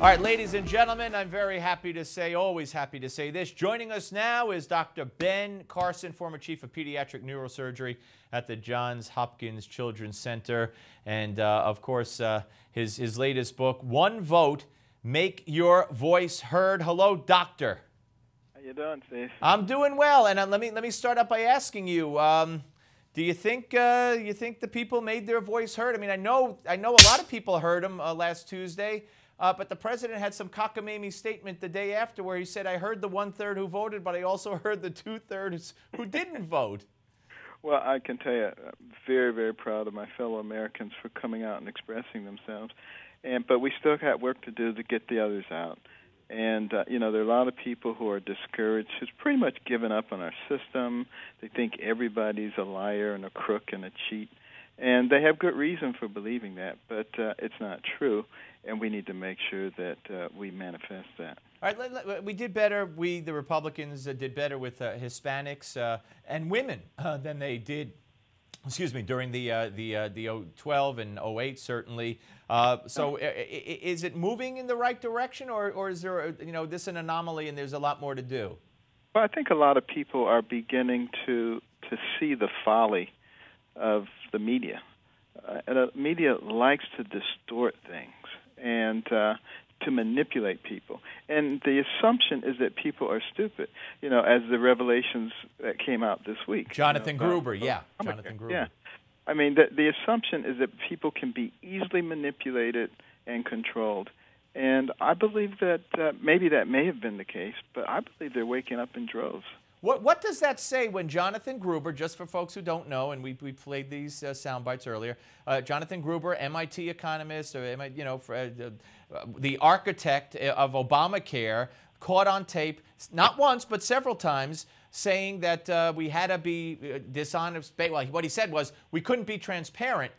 All right, ladies and gentlemen, I'm very happy to say, always happy to say this. Joining us now is Dr. Ben Carson, former chief of pediatric neurosurgery at the Johns Hopkins Children's Center. And, of course, his latest book, One Vote, Make Your Voice Heard. Hello, doctor. How you doing, Steve? I'm doing well. And let me start up by asking you, do you think the people made their voice heard? I mean, I know a lot of people heard them last Tuesday. But the president had some cockamamie statement the day after where he said, I heard the 1/3 who voted, but I also heard the 2/3 who didn't vote. Well, I can tell you, I'm very, very proud of my fellow Americans for coming out and expressing themselves. But we still got work to do to get the others out. And, there are a lot of people who are discouraged, who's pretty much given up on our system. They think everybody's a liar and a crook and a cheat. And they have good reason for believing that, but it's not true, and we need to make sure that we manifest that. All right, we did better. We, the Republicans, did better with Hispanics and women than they did, during the 12 and 08, certainly. So is it moving in the right direction, or is there, this an anomaly and there's a lot more to do? Well, I think a lot of people are beginning to see the folly of the media. The media likes to distort things and to manipulate people. And the assumption is that people are stupid, as the revelations that came out this week. Jonathan Gruber, yeah. Jonathan Gruber. Yeah. I mean, the assumption is that people can be easily manipulated and controlled. And I believe that maybe that may have been the case, but I believe they're waking up in droves. What does that say when Jonathan Gruber, just for folks who don't know, and we played these sound bites earlier, Jonathan Gruber, MIT economist, or the architect of Obamacare, caught on tape, not once but several times, saying that we had to be dishonest. Well, what he said was we couldn't be transparent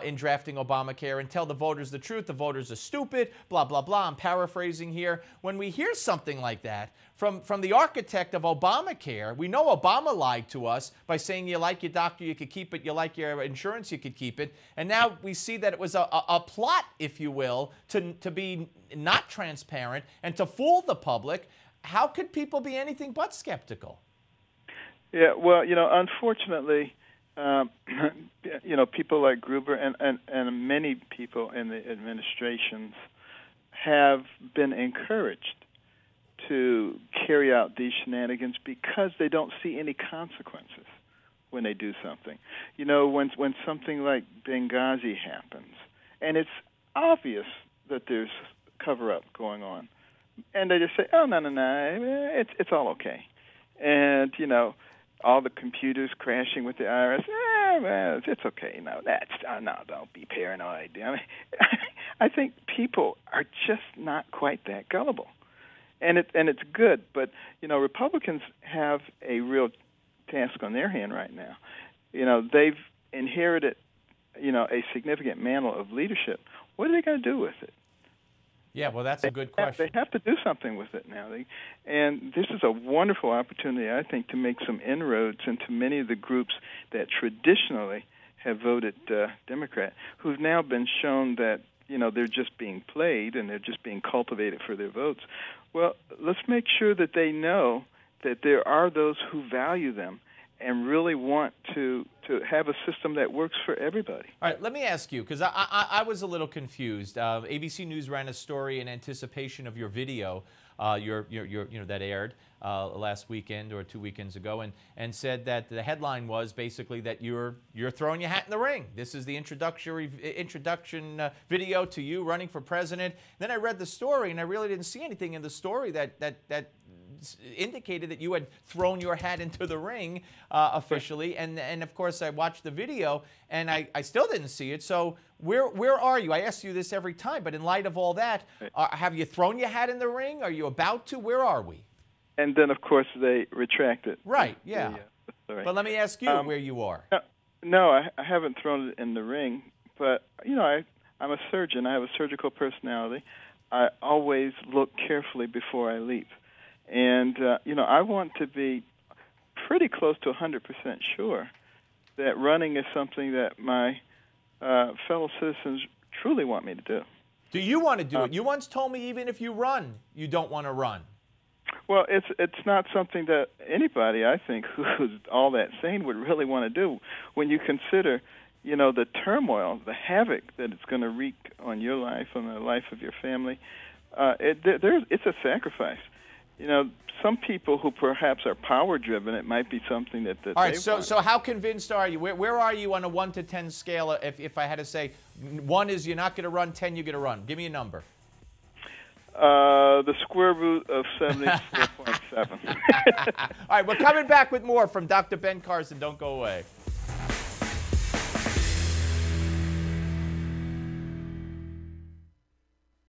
in drafting Obamacare and tell the voters the truth. The voters are stupid, blah, blah, blah. I'm paraphrasing here. When we hear something like that from the architect of Obamacare, we know Obama lied to us by saying you like your doctor, you could keep it, you like your insurance, you could keep it. And now we see that it was a plot, if you will, to be not transparent and to fool the public. How could people be anything but skeptical? Yeah, well, unfortunately, people like Gruber and many people in the administrations have been encouraged to carry out these shenanigans because they don't see any consequences when they do something. When something like Benghazi happens, and it's obvious that there's cover-up going on, and they just say, oh, no, it's all okay. And, all the computers crashing with the IRS, well, it's okay. No, don't be paranoid. I mean, I think people are just not quite that gullible, and it's good. But Republicans have a real task on their hand right now. They've inherited a significant mantle of leadership. What are they going to do with it? Yeah, well, that's a good question. They have to do something with it now. And this is a wonderful opportunity, I think, to make some inroads into many of the groups that traditionally have voted Democrat, who've now been shown that, they're just being played and they're just being cultivated for their votes. Well, let's make sure that they know that there are those who value them and really want to have a system that works for everybody. All right, let me ask you, because I was a little confused. ABC News ran a story in anticipation of your video, that aired last weekend or 2 weekends ago, and said that the headline was basically that you're throwing your hat in the ring. This is the introduction video to you running for president. Then I read the story, and I really didn't see anything in the story that indicated that you had thrown your hat into the ring officially, and of course I watched the video and I still didn't see it. So where are you? I ask you this every time, but in light of all that, have you thrown your hat in the ring? Are you about to? Where are we? And then of course they retracted. Right. Yeah. But let me ask you where you are. No, I haven't thrown it in the ring, but I'm a surgeon. I have a surgical personality. I always look carefully before I leap. And, I want to be pretty close to 100% sure that running is something that my fellow citizens truly want me to do. Do you want to do it? You once told me even if you run, you don't want to run. Well, it's not something that anybody, I think, who's all that sane would really want to do. When you consider, the turmoil, the havoc that it's going to wreak on your life, on the life of your family, it's a sacrifice. Some people who perhaps are power-driven, it might be something that all right, so how convinced are you? Where are you on a 1 to 10 scale? If I had to say, 1 is you're not going to run, 10 you're going to run. Give me a number. The square root of 74.7. All right, we're coming back with more from Dr. Ben Carson. Don't go away.